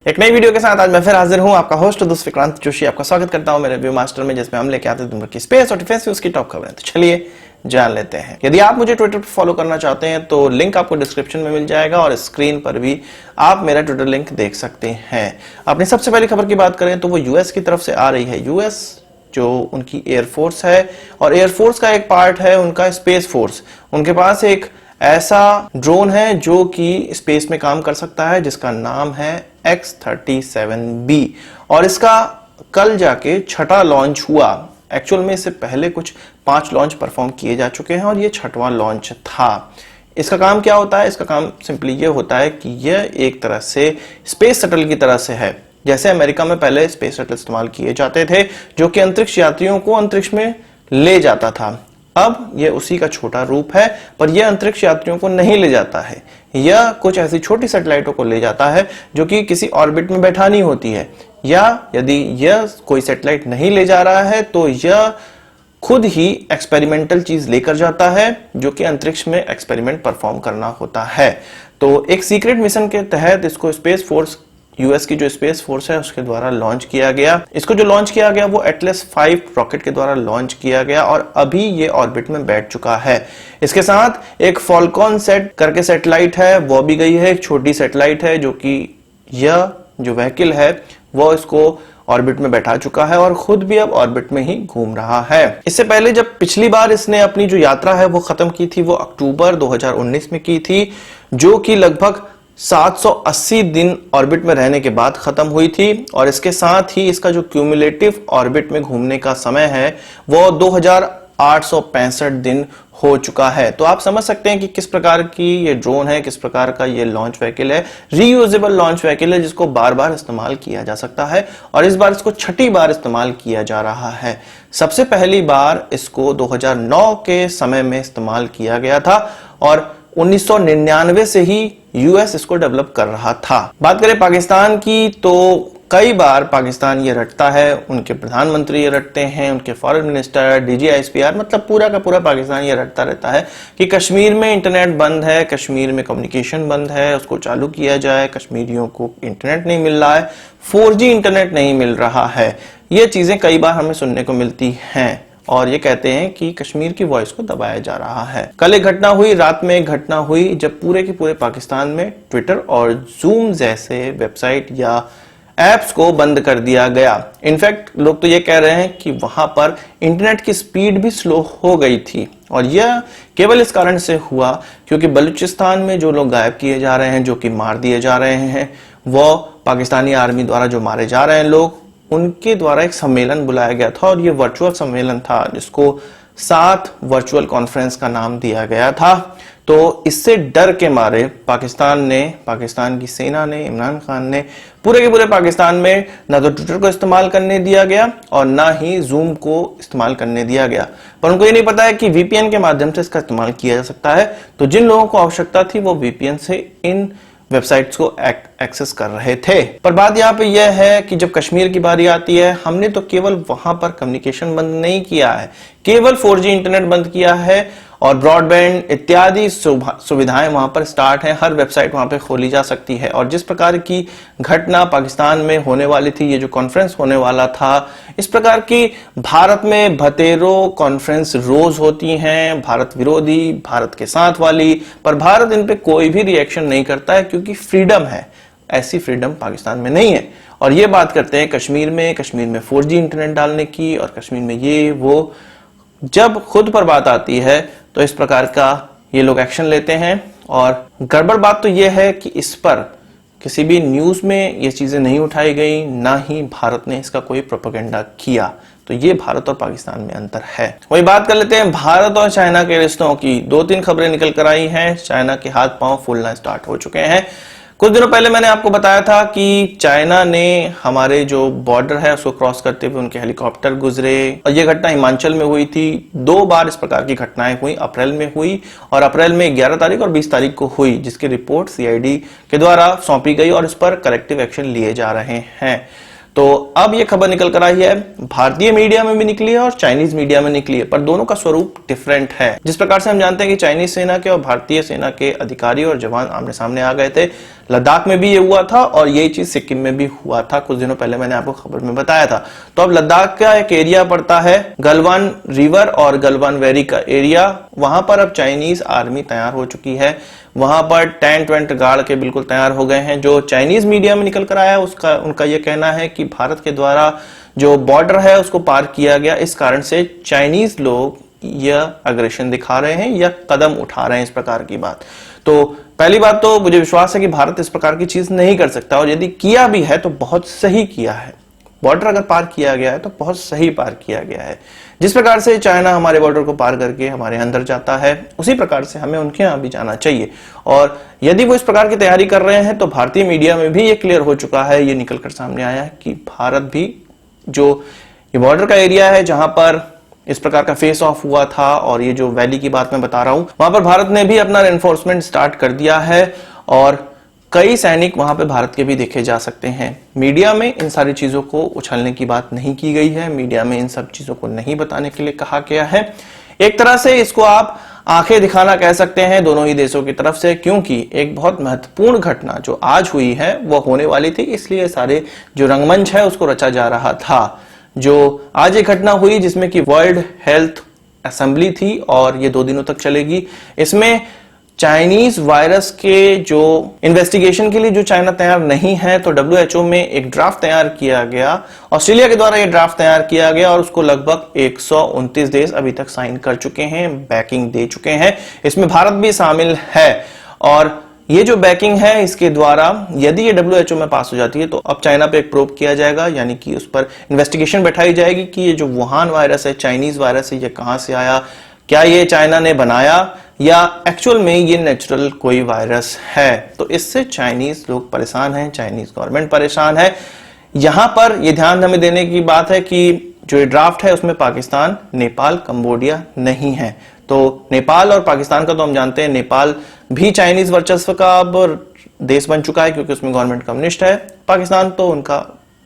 एक नई वीडियो के साथ आज मैं फिर हाजिर हूं, आपका होस्ट दोस्त विक्रांत जोशी। आपका स्वागत करता हूं मेरे व्यू मास्टर में, जिसमें हम लेके आते हैं दुनिया की स्पेस और डिफेंस की उसकी टॉप खबरें। तो चलिए जान लेते हैं। यदि आप मुझे ट्विटर पर फॉलो करना चाहते हैं तो लिंक आपको डिस्क्रिप्शन में मिल जाएगा और स्क्रीन पर भी आप मेरा ट्विटर लिंक देख सकते हैं। अपनी सबसे पहली खबर की बात करें तो वो यूएस की तरफ से आ रही है। यूएस जो उनकी एयरफोर्स है और एयरफोर्स का एक पार्ट है उनका स्पेस फोर्स। उनके पास एक ऐसा ड्रोन है जो कि स्पेस में काम कर सकता है, जिसका नाम है X-37B और इसका कल जाके छठा लॉन्च हुआ। एक्चुअल में इससे पहले कुछ 5 लॉन्च परफॉर्म किए जा चुके हैं और ये छठवां लॉन्च था। इसका काम क्या होता है? इसका काम सिंपली ये होता है कि यह एक तरह से स्पेस शटल की तरह से है। जैसे अमेरिका में पहले स्पेस शटल इस्तेमाल किए जाते थे जो कि अंतरिक्ष यात्रियों को अंतरिक्ष में ले जाता था, अब यह उसी का छोटा रूप है, पर यह अंतरिक्ष यात्रियों को नहीं ले जाता है। यह कुछ ऐसी छोटी सैटेलाइटों को ले जाता है जो कि किसी ऑर्बिट में बैठानी होती है, या यदि यह कोई सैटेलाइट नहीं ले जा रहा है तो यह खुद ही एक्सपेरिमेंटल चीज लेकर जाता है जो कि अंतरिक्ष में एक्सपेरिमेंट परफॉर्म करना होता है। तो एक सीक्रेट मिशन के तहत इसको स्पेस फोर्स, यूएस की जो स्पेस फोर्स है उसके द्वारा लॉन्च किया गया। इसको जो लॉन्च किया गया वो एटलस 5 रॉकेट के द्वारा लॉन्च किया गया और अभी ये ऑर्बिट में बैठ चुका है। इसके साथ एक फॉल्कॉन सेट करके सैटेलाइट है, वो भी गई है। एक छोटी सैटेलाइट है जो कि यह जो व्हीकल है वो इसको ऑर्बिट में बैठा चुका है और खुद भी अब ऑर्बिट में ही घूम रहा है। इससे पहले जब पिछली बार इसने अपनी जो यात्रा है वो खत्म की थी वो अक्टूबर 2019 में की थी, जो कि लगभग 780 दिन ऑर्बिट में रहने के बाद खत्म हुई थी। और इसके साथ ही इसका जो क्यूमुलेटिव ऑर्बिट में घूमने का समय है वो 2865 दिन हो चुका है। तो आप समझ सकते हैं कि किस प्रकार की ये ड्रोन है, किस प्रकार का ये लॉन्च व्हीकल है। रीयूजेबल लॉन्च व्हीकल है जिसको बार बार इस्तेमाल किया जा सकता है और इस बार इसको छठी बार इस्तेमाल किया जा रहा है। सबसे पहली बार इसको 2009 के समय में इस्तेमाल किया गया था और 1999 से ही यूएस इसको डेवलप कर रहा था। बात करें पाकिस्तान की तो कई बार पाकिस्तान ये रटता है, उनके प्रधानमंत्री ये रटते हैं, उनके फॉरेन मिनिस्टर, DGISPR, मतलब पूरा का पूरा पाकिस्तान ये रटता रहता है कि कश्मीर में इंटरनेट बंद है, कश्मीर में कम्युनिकेशन बंद है, उसको चालू किया जाए। कश्मीरियों को इंटरनेट नहीं मिल रहा है, 4G इंटरनेट नहीं मिल रहा है। ये चीजें कई बार हमें सुनने को मिलती हैं और ये कहते हैं कि कश्मीर की वॉइस को दबाया जा रहा है। कल एक घटना हुई, रात में एक घटना हुई जब पूरे के पूरे पाकिस्तान में ट्विटर और जूम जैसे वेबसाइट या एप्स को बंद कर दिया गया। इनफैक्ट लोग तो ये कह रहे हैं कि वहां पर इंटरनेट की स्पीड भी स्लो हो गई थी और यह केवल इस कारण से हुआ क्योंकि बलूचिस्तान में जो लोग गायब किए जा रहे हैं, जो कि मार दिए जा रहे हैं, वो पाकिस्तानी आर्मी द्वारा जो मारे जा रहे हैं लोग, उनके द्वारा एक सम्मेलन बुलाया गया था और ये वर्चुअल सम्मेलन था जिसको 7 वर्चुअल कॉन्फ्रेंस का नाम दिया गया था। तो इससे डर के मारे पाकिस्तान की सेना ने, इमरान खान ने पूरे के पूरे पाकिस्तान में ना तो ट्विटर को इस्तेमाल करने दिया गया और ना ही जूम को इस्तेमाल करने दिया गया। पर उनको ये नहीं पता है कि VPN के माध्यम से इसका इस्तेमाल किया जा सकता है। तो जिन लोगों को आवश्यकता थी वो VPN से इन वेबसाइट्स को एक्सेस कर रहे थे। पर बात यहाँ पे यह है कि जब कश्मीर की बारी आती है, हमने तो केवल वहां पर कम्युनिकेशन बंद नहीं किया है, केवल 4G इंटरनेट बंद किया है और ब्रॉडबैंड इत्यादि सुविधाएं वहां पर स्टार्ट हैं। हर वेबसाइट वहां पे खोली जा सकती है और जिस प्रकार की घटना पाकिस्तान में होने वाली थी, ये जो कॉन्फ्रेंस होने वाला था, इस प्रकार की भारत में भतेरों कॉन्फ्रेंस रोज होती हैं, भारत विरोधी, भारत के साथ वाली, पर भारत इन पे कोई भी रिएक्शन नहीं करता है क्योंकि फ्रीडम है। ऐसी फ्रीडम पाकिस्तान में नहीं है। और ये बात करते हैं कश्मीर में 4G इंटरनेट डालने की और कश्मीर में ये वो, जब खुद पर बात आती है तो इस प्रकार का ये लोग एक्शन लेते हैं। और गड़बड़ बात तो ये है कि इस पर किसी भी न्यूज में ये चीजें नहीं उठाई गई, ना ही भारत ने इसका कोई प्रोपेगेंडा किया। तो ये भारत और पाकिस्तान में अंतर है। वही बात कर लेते हैं भारत और चाइना के रिश्तों की। 2-3 खबरें निकल कर आई हैं। चाइना के हाथ पांव फूलना स्टार्ट हो चुके हैं। कुछ दिनों पहले मैंने आपको बताया था कि चाइना ने हमारे जो बॉर्डर है उसको क्रॉस करते हुए उनके हेलीकॉप्टर गुजरे और ये घटना हिमाचल में हुई थी। 2 बार इस प्रकार की घटनाएं हुई। अप्रैल में हुई और अप्रैल में 11 तारीख और 20 तारीख को हुई, जिसकी रिपोर्ट CID के द्वारा सौंपी गई और इस पर करेक्टिव एक्शन लिए जा रहे हैं। तो अब ये खबर निकल कर आई है, भारतीय मीडिया में भी निकली है और चाइनीज मीडिया में निकली है, पर दोनों का स्वरूप डिफरेंट है। जिस प्रकार से हम जानते हैं कि चाइनीज सेना के और भारतीय सेना के अधिकारी और जवान आमने सामने आ गए थे, लद्दाख में भी ये हुआ था और यही चीज सिक्किम में भी हुआ था, कुछ दिनों पहले मैंने आपको खबर में बताया था। तो अब लद्दाख का एक एरिया पड़ता है गलवान रिवर और गलवान वैली का एरिया, वहां पर अब चाइनीज आर्मी तैयार हो चुकी है, वहां पर टेंट वेंट गाड़ के बिल्कुल तैयार हो गए हैं। जो चाइनीज मीडिया में निकल कर आया है उनका यह कहना है कि भारत के द्वारा जो बॉर्डर है उसको पार किया गया, इस कारण से चाइनीज लोग यह अग्रेशन दिखा रहे हैं या कदम उठा रहे हैं, इस प्रकार की बात। तो पहली बात तो मुझे विश्वास है कि भारत इस प्रकार की चीज नहीं कर सकता, और यदि किया भी है तो बहुत सही किया है। बॉर्डर अगर पार किया गया है तो बहुत सही पार किया गया है। जिस प्रकार से चाइना हमारे बॉर्डर को पार करके हमारे अंदर जाता है, उसी प्रकार से हमें उनके यहां भी जाना चाहिए। और यदि वो इस प्रकार की तैयारी कर रहे हैं तो भारतीय मीडिया में भी ये क्लियर हो चुका है, ये निकलकर सामने आया है कि भारत भी जो ये बॉर्डर का एरिया है जहां पर इस प्रकार का फेस ऑफ हुआ था, और ये जो वैली की बात मैं बता रहा हूं, वहां पर भारत ने भी अपना एनफोर्समेंट स्टार्ट कर दिया है और कई सैनिक वहां पे भारत के भी देखे जा सकते हैं। मीडिया में इन सारी चीजों को उछलने की बात नहीं की गई है, मीडिया में इन सब चीजों को नहीं बताने के लिए कहा गया है। एक तरह से इसको आप आंखें दिखाना कह सकते हैं दोनों ही देशों की तरफ से, क्योंकि एक बहुत महत्वपूर्ण घटना जो आज हुई है वो होने वाली थी, इसलिए सारे जो रंगमंच है उसको रचा जा रहा था। जो आज एक घटना हुई जिसमें कि वर्ल्ड हेल्थ असेंबली थी और ये 2 दिनों तक चलेगी, इसमें चाइनीज वायरस के जो इन्वेस्टिगेशन के लिए जो चाइना तैयार नहीं है, तो WHO में एक ड्राफ्ट तैयार किया गया, ऑस्ट्रेलिया के द्वारा ये ड्राफ्ट तैयार किया गया और उसको लगभग 129 देश अभी तक साइन कर चुके हैं, बैकिंग दे चुके हैं। इसमें भारत भी शामिल है, और ये जो बैकिंग है इसके द्वारा यदि ये WHO में पास हो जाती है तो अब चाइना पे एक प्रोब किया जाएगा, यानी कि उस पर इन्वेस्टिगेशन बैठाई जाएगी कि ये जो वुहान वायरस है, चाइनीज वायरस है, ये कहां से आया, क्या ये चाइना ने बनाया या एक्चुअल में ये नेचुरल कोई वायरस है। तो इससे चाइनीज लोग परेशान हैं, चाइनीज गवर्नमेंट परेशान है। यहां पर यह ध्यान हमें देने की बात है कि जो ये ड्राफ्ट है उसमें पाकिस्तान, नेपाल, कंबोडिया नहीं है। तो नेपाल और पाकिस्तान का तो हम जानते हैं, नेपाल भी चाइनीज वर्चस्व का अब देश बन चुका है क्योंकि उसमें गवर्नमेंट कम्युनिस्ट है। पाकिस्तान तो उनका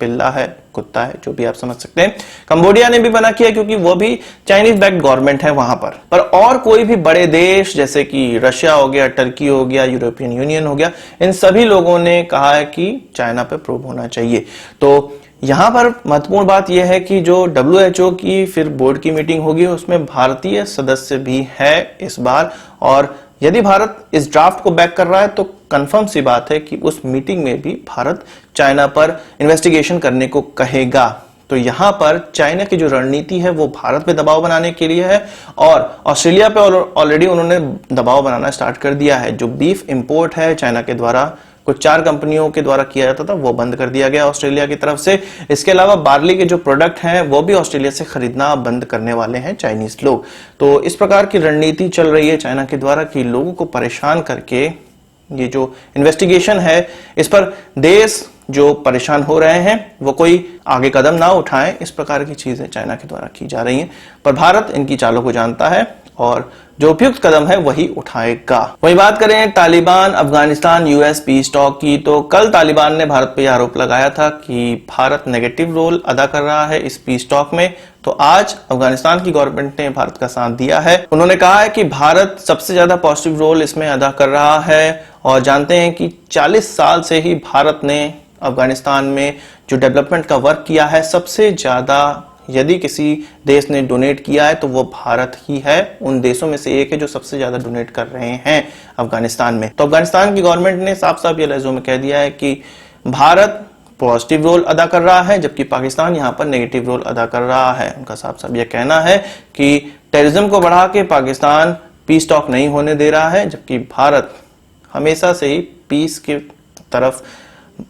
पिल्ला है, कुत्ता है, जो भी आप समझ सकते हैं। कंबोडिया ने भी मना किया क्योंकि वो भी चाइनीज बैक्ड गवर्नमेंट है वहां पर और कोई भी बड़े देश जैसे कि रशिया हो गया, टर्की हो गया, यूरोपियन यूनियन हो गया, इन सभी लोगों ने कहा है कि चाइना पे प्रोब होना चाहिए। तो यहां पर महत्वपूर्ण बात यह है कि जो WHO की फिर बोर्ड की मीटिंग होगी उसमें भारतीय सदस्य भी है इस बार, और यदि भारत इस ड्राफ्ट को बैक कर रहा है तो कंफर्म सी बात है कि उस मीटिंग में भी भारत चाइना पर इन्वेस्टिगेशन करने को कहेगा। तो यहां पर चाइना की जो रणनीति है वो भारत पे दबाव बनाने के लिए है, और ऑस्ट्रेलिया पे ऑलरेडी उन्होंने दबाव बनाना स्टार्ट कर दिया है। जो बीफ इंपोर्ट है चाइना के द्वारा कुछ 4 कंपनियों के द्वारा किया जाता था वो बंद कर दिया गया ऑस्ट्रेलिया की तरफ से। इसके अलावा बार्ली के जो प्रोडक्ट हैं वो भी ऑस्ट्रेलिया से खरीदना बंद करने वाले हैं चाइनीज लोग। तो इस प्रकार की रणनीति चल रही है चाइना के द्वारा कि लोगों को परेशान करके ये जो इन्वेस्टिगेशन है इस पर देश जो परेशान हो रहे हैं वो कोई आगे कदम ना उठाएं, इस प्रकार की चीजें चाइना के द्वारा की जा रही हैं। पर भारत इनकी चालों को जानता है और जो उपयुक्त कदम है वही उठाएगा। वही बात करें Taliban, Afghanistan, US piece talk की, तो कल तालिबान ने भारत पे आरोप लगाया था कि भारत नेगेटिव रोल अदा कर रहा है इस पीस टॉक में। तो आज अफगानिस्तान की गवर्नमेंट ने भारत का साथ दिया है। उन्होंने कहा है कि भारत सबसे ज्यादा पॉजिटिव रोल इसमें अदा कर रहा है, और जानते हैं कि 40 साल से ही भारत ने अफगानिस्तान में जो डेवलपमेंट का वर्क किया है, सबसे ज्यादा यदि किसी देश ने डोनेट किया है तो वो भारत ही है। उन देशों में से एक है जो सबसे ज्यादा डोनेट कर रहे हैं अफगानिस्तान में। तो अफगानिस्तान की गवर्नमेंट ने साफ साफ ये लफ्जों में कह दिया है कि भारत पॉजिटिव रोल अदा कर रहा है जबकि पाकिस्तान यहां पर नेगेटिव रोल अदा कर रहा है। उनका साफ साफ यह कहना है कि टेररिज्म को बढ़ा के पाकिस्तान पीस टॉक नहीं होने दे रहा है, जबकि भारत हमेशा से ही पीस की तरफ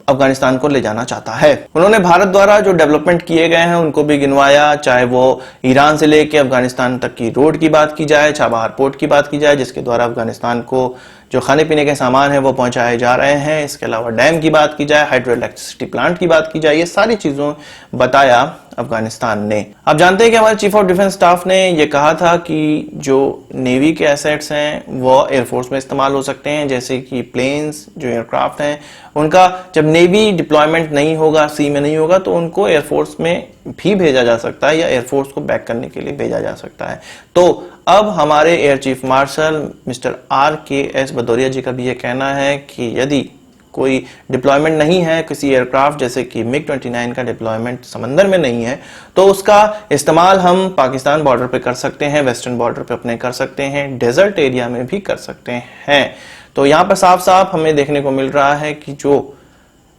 अफगानिस्तान को ले जाना चाहता है। उन्होंने भारत द्वारा जो डेवलपमेंट किए गए हैं उनको भी गिनवाया, चाहे वो ईरान से लेके अफगानिस्तान तक की रोड की बात की जाए, चाबहार पोर्ट की बात की जाए जिसके द्वारा अफगानिस्तान को जो खाने पीने के सामान है वो पहुंचाए जा रहे हैं, इसके अलावा डैम की बात की जाए, हाइड्रो इलेक्ट्रिसिटी प्लांट की बात की जाए, ये सारी चीजों बताया अफगानिस्तान ने। आप जानते हैं कि हमारे चीफ ऑफ डिफेंस स्टाफ ने ये कहा था कि जो नेवी के एसेट्स हैं वो एयरफोर्स में इस्तेमाल हो सकते हैं, जैसे कि प्लेन्स, जो एयरक्राफ्ट हैं, उनका जब नेवी डिप्लॉयमेंट नहीं होगा, सी में नहीं होगा, तो उनको एयरफोर्स में भी भेजा जा सकता है या एयरफोर्स को बैक करने के लिए भेजा जा सकता है। तो अब हमारे air chief marshal mister RKS Bhadauria ji का भी ये कहना है कि यदि कोई डिप्लॉयमेंट नहीं है किसी एयरक्राफ्ट जैसे कि MiG-29 का डिप्लॉयमेंट समंदर में नहीं है, तो उसका इस्तेमाल हम पाकिस्तान बॉर्डर पे कर सकते हैं, वेस्टर्न बॉर्डर पे अपने कर सकते हैं, डेजर्ट एरिया में भी कर सकते हैं। तो यहाँ पर साफ साफ हमें देखने को मिल रहा है कि जो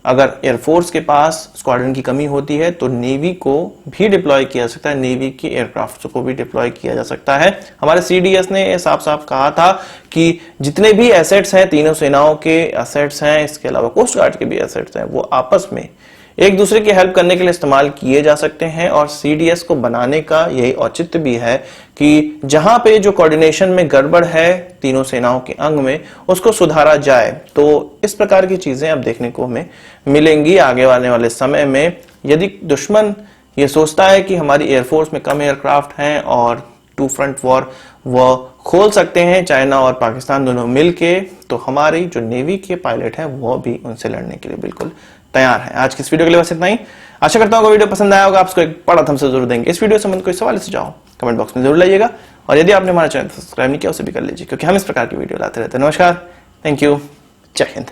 अगर एयरफोर्स के पास स्क्वाड्रन की कमी होती है तो नेवी को भी डिप्लॉय किया जा सकता है, नेवी की एयरक्राफ्ट को भी डिप्लॉय किया जा सकता है। हमारे CDS ने साफ साफ कहा था कि जितने भी एसेट्स हैं, तीनों सेनाओं के एसेट्स हैं, इसके अलावा कोस्ट गार्ड के भी एसेट्स हैं, वो आपस में एक दूसरे की हेल्प करने के लिए इस्तेमाल किए जा सकते हैं। और CDS को बनाने का यही औचित्य भी है कि जहां पे जो कोऑर्डिनेशन में गड़बड़ है तीनों सेनाओं के अंग में, उसको सुधारा जाए। तो इस प्रकार की चीजें अब देखने को हमें मिलेंगी आगे आने वाले समय में। यदि दुश्मन ये सोचता है कि हमारी एयरफोर्स में कम एयरक्राफ्ट हैं और टू फ्रंट वॉर वो खोल सकते हैं चाइना और पाकिस्तान दोनों मिलके, तो हमारी जो नेवी के पायलट हैं वो भी उनसे लड़ने के लिए बिल्कुल तैयार है। आज की इस वीडियो के लिए बस इतना ही। आशा करता हूँ वीडियो पसंद आया होगा, आपको एक बड़ा थम्स अप जरूर देंगे। इस वीडियो से संबंधित कोई सवाल सुझाव कमेंट बॉक्स में जरूर लाइएगा, और यदि आपने हमारा चैनल सब्सक्राइब नहीं किया उसे भी कर लीजिए, क्योंकि हम इस प्रकार की वीडियो लाते रहते हैं। नमस्कार, थैंक यू, जय हिंद।